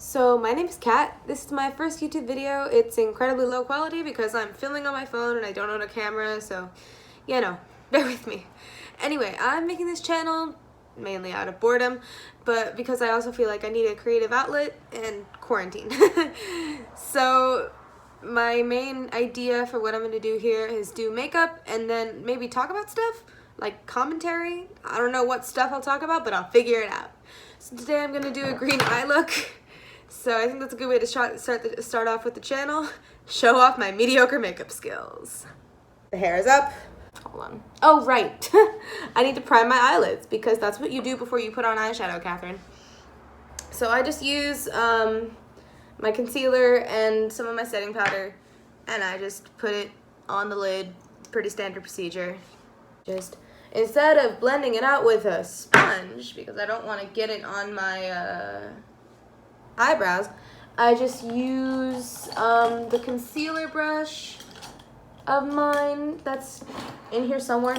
So my name is Kat. This is my first YouTube video. It's incredibly low quality because I'm filming on my phone and I don't own a camera, so bear with me. Anyway, I'm making this channel mainly out of boredom, but because I also feel like I need a creative outlet and quarantine. So my main idea for what I'm going to do here is do makeup and then maybe talk about stuff, like commentary. I don't know what stuff I'll talk about, but I'll figure it out. So today I'm going to do a green eye look. So I think that's a good way to start off with the channel. Show off my mediocre makeup skills. The hair is up. Hold on. Oh, right. I need to prime my eyelids because that's what you do before you put on eyeshadow, Catherine. So I just use my concealer and some of my setting powder, and I just put it on the lid. Pretty standard procedure. Just instead of blending it out with a sponge, because I don't want to get it on my eyebrows, I just use the concealer brush of mine that's in here somewhere.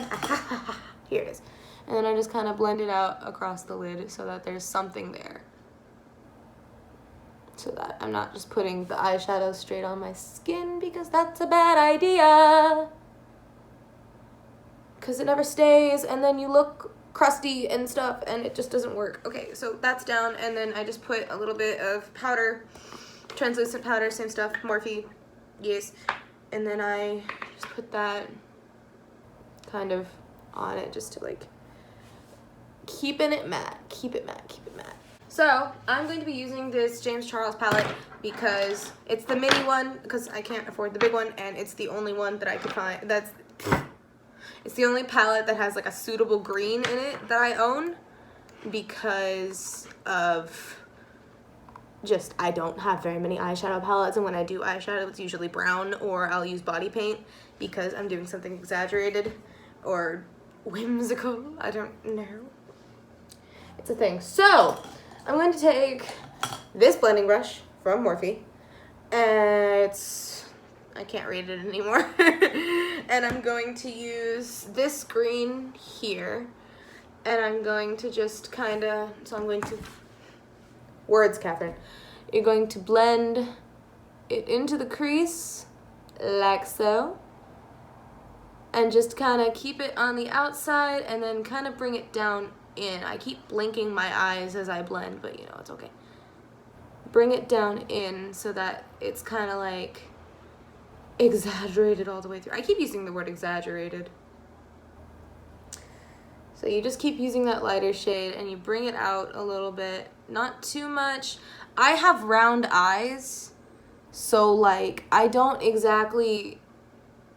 Here it is. And then I just kind of blend it out across the lid so that there's something there, so that I'm not just putting the eyeshadow straight on my skin, because that's a bad idea, because it never stays and then you look crusty and stuff and it just doesn't work. Okay, so that's down, and then I just put a little bit of powder, translucent powder, same stuff, Morphe, yes, and then I just put that kind of on it just to like keeping it matte, keep it matte. So I'm going to be using this James Charles palette because it's the mini one, because I can't afford the big one, and it's the only one that I could find it's the only palette that has like a suitable green in it that I own, because of just I don't have very many eyeshadow palettes, and when I do eyeshadow it's usually brown, or I'll use body paint because I'm doing something exaggerated or whimsical. I don't know. It's a thing. So I'm going to take this blending brush from Morphe, and I can't read it anymore. And I'm going to use this green here, and I'm going to just kind of, words, Catherine. You're going to blend it into the crease, like so, and just kind of keep it on the outside, and then kind of bring it down in. I keep blinking my eyes as I blend, but it's okay. Bring it down in so that it's kind of like exaggerated all the way through. I keep using the word exaggerated. So you just keep using that lighter shade and you bring it out a little bit, not too much. I have round eyes, so like I don't exactly,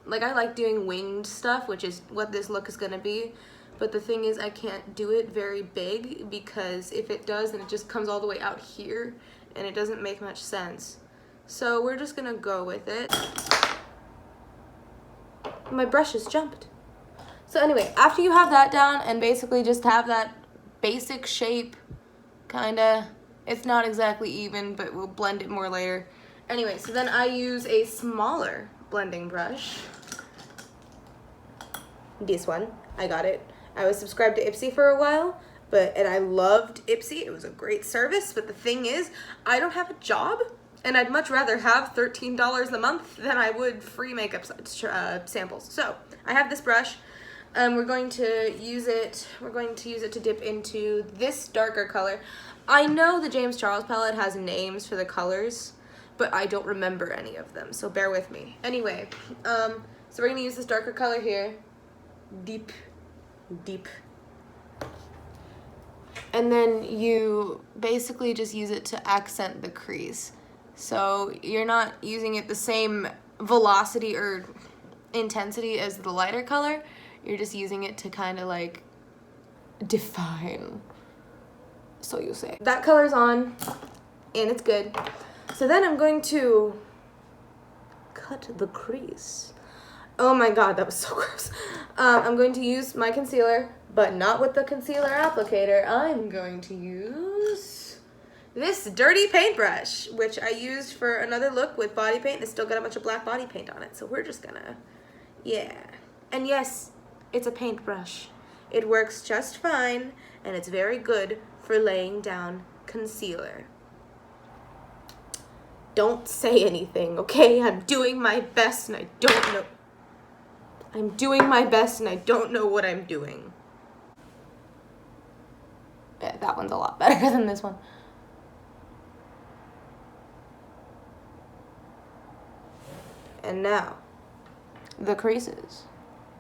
like I like doing winged stuff, which is what this look is gonna be. But the thing is, I can't do it very big, because if it does, then it just comes all the way out here and it doesn't make much sense. So we're just gonna go with it. My brush has jumped. So anyway, after you have that down and basically just have that basic shape, kinda, it's not exactly even, but we'll blend it more later. Anyway, so then I use a smaller blending brush. This one, I got it. I was subscribed to Ipsy for a while, and I loved Ipsy. It was a great service, but the thing is, I don't have a job, and I'd much rather have $13 a month than I would free makeup samples. So I have this brush. We're going to use it to dip into this darker color. I know the James Charles palette has names for the colors, but I don't remember any of them, so bear with me. Anyway, so we're gonna use this darker color here. Deep. And then you basically just use it to accent the crease. So you're not using it the same velocity or intensity as the lighter color. You're just using it to kind of like define, so you say. That color's on, and it's good. So then I'm going to cut the crease. Oh my god, that was so gross. I'm going to use my concealer, but not with the concealer applicator. I'm going to use this dirty paintbrush, which I used for another look with body paint. It's still got a bunch of black body paint on it, so we're just gonna, yeah. And yes, it's a paintbrush. It works just fine, and it's very good for laying down concealer. Don't say anything, okay? I'm doing my best and I don't know. I'm doing my best and I don't know what I'm doing. Yeah, that one's a lot better than this one. And now, the creases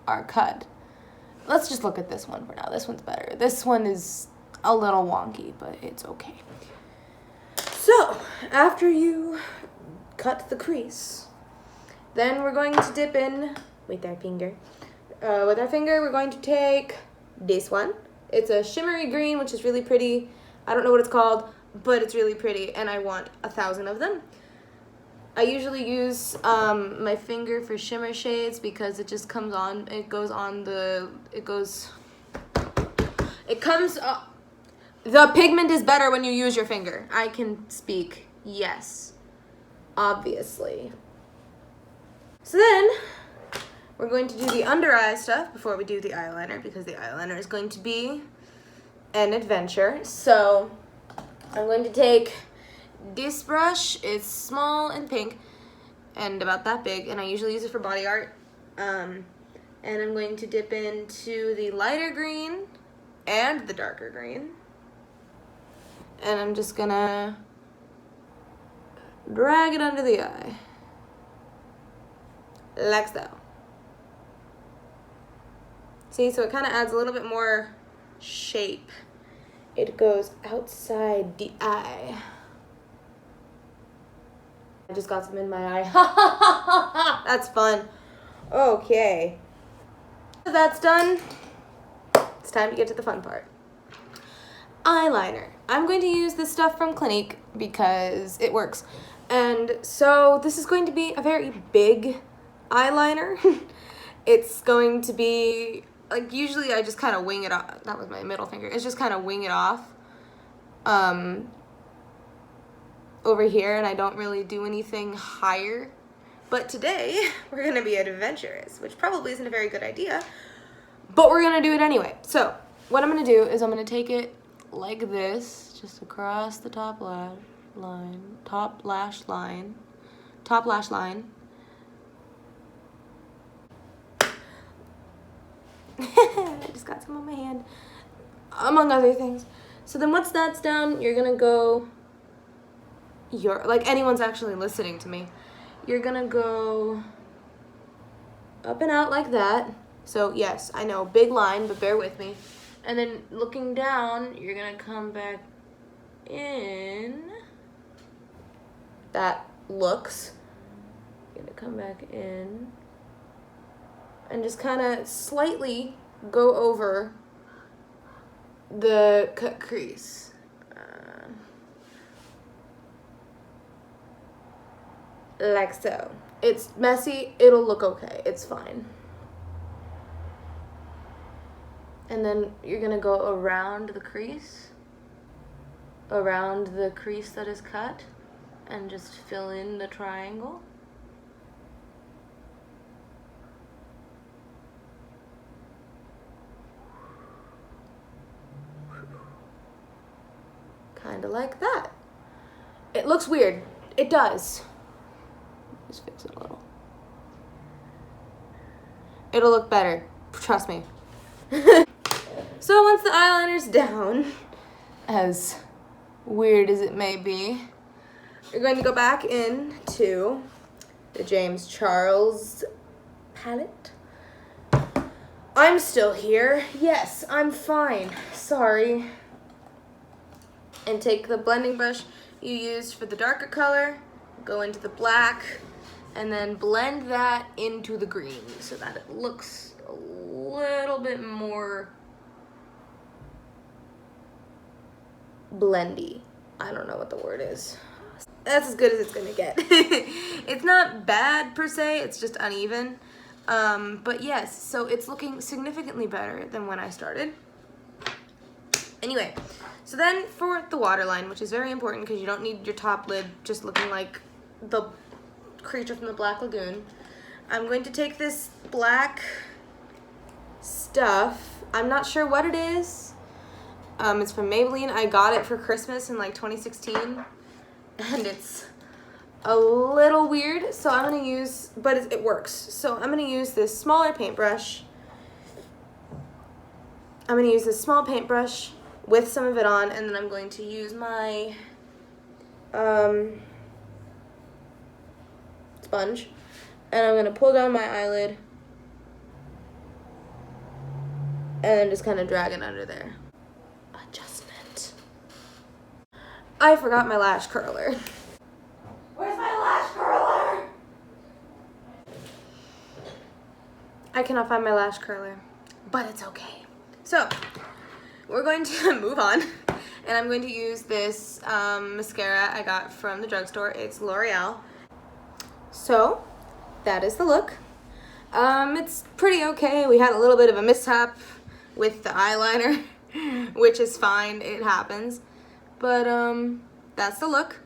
are cut. Let's just look at this one for now. This one's better. This one is a little wonky, but it's okay. So, after you cut the crease, then we're going to dip in with our finger. We're going to take this one. It's a shimmery green, which is really pretty. I don't know what it's called, but it's really pretty, and I want 1,000 of them. I usually use my finger for shimmer shades because it just comes on, it comes up. The pigment is better when you use your finger. I can speak, yes, obviously. So then, we're going to do the under eye stuff before we do the eyeliner because the eyeliner is going to be an adventure. So, I'm going to take this brush. It's small and pink and about that big, and I usually use it for body art. And I'm going to dip into the lighter green and the darker green. And I'm just gonna drag it under the eye. Like so. See, so it kind of adds a little bit more shape. It goes outside the eye. I just got some in my eye. That's fun. Okay. That's done. It's time to get to the fun part. Eyeliner. I'm going to use this stuff from Clinique because it works. And so this is going to be a very big eyeliner. It's going to be, like, usually I just kind of wing it off. That was my middle finger. It's just kind of wing it off over here, and I don't really do anything higher. But today, we're going to be adventurous, which probably isn't a very good idea, but we're going to do it anyway. So what I'm going to do is I'm going to take it like this, just across the top lash line. I just got some on my hand, among other things. So then once that's done, you're gonna go, like anyone's actually listening to me, you're gonna go up and out like that. So yes, I know, big line, but bear with me. And then looking down, you're gonna come back in. That looks. You're gonna come back in. And just kind of slightly go over the cut crease. Like so. It's messy, it'll look okay, it's fine. And then you're gonna go around the crease that is cut, and just fill in the triangle. Kind of like that. It looks weird. It does. Just fix it a little. It'll look better. Trust me. So once the eyeliner's down, as weird as it may be, you're going to go back into the James Charles palette. I'm still here. Yes, I'm fine. Sorry. And take the blending brush you used for the darker color, go into the black, and then blend that into the green so that it looks a little bit more blendy. I don't know what the word is. That's as good as it's gonna get. It's not bad per se, it's just uneven. But yes, so it's looking significantly better than when I started. Anyway, so then for the waterline, which is very important because you don't need your top lid just looking like the creature from the Black Lagoon, I'm going to take this black stuff. I'm not sure what it is. It's from Maybelline. I got it for Christmas in like 2016, and it's a little weird, so I'm gonna use, but it works. So I'm gonna use this smaller paintbrush. I'm gonna use this small paintbrush with some of it on, and then I'm going to use my sponge, and I'm gonna pull down my eyelid, and then just kind of drag it under there. Adjustment. I forgot my lash curler. Where's my lash curler? I cannot find my lash curler, but it's okay. So, we're going to move on, and I'm going to use this mascara I got from the drugstore. It's L'Oreal. So, that is the look. It's pretty okay. We had a little bit of a mishap with the eyeliner, which is fine, it happens. But, that's the look.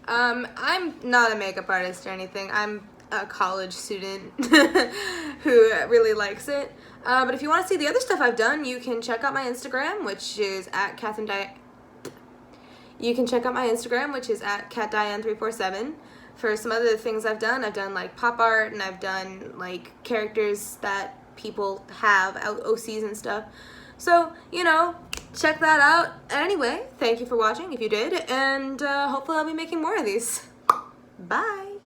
I'm not a makeup artist or anything. I'm a college student who really likes it. But if you want to see the other stuff I've done, you can check out my Instagram, which is at CatDiane347 for some other things I've done. I've done like pop art, and I've done like characters that people have, OCs and stuff. So, you know, check that out. Anyway, thank you for watching if you did, and hopefully I'll be making more of these. Bye!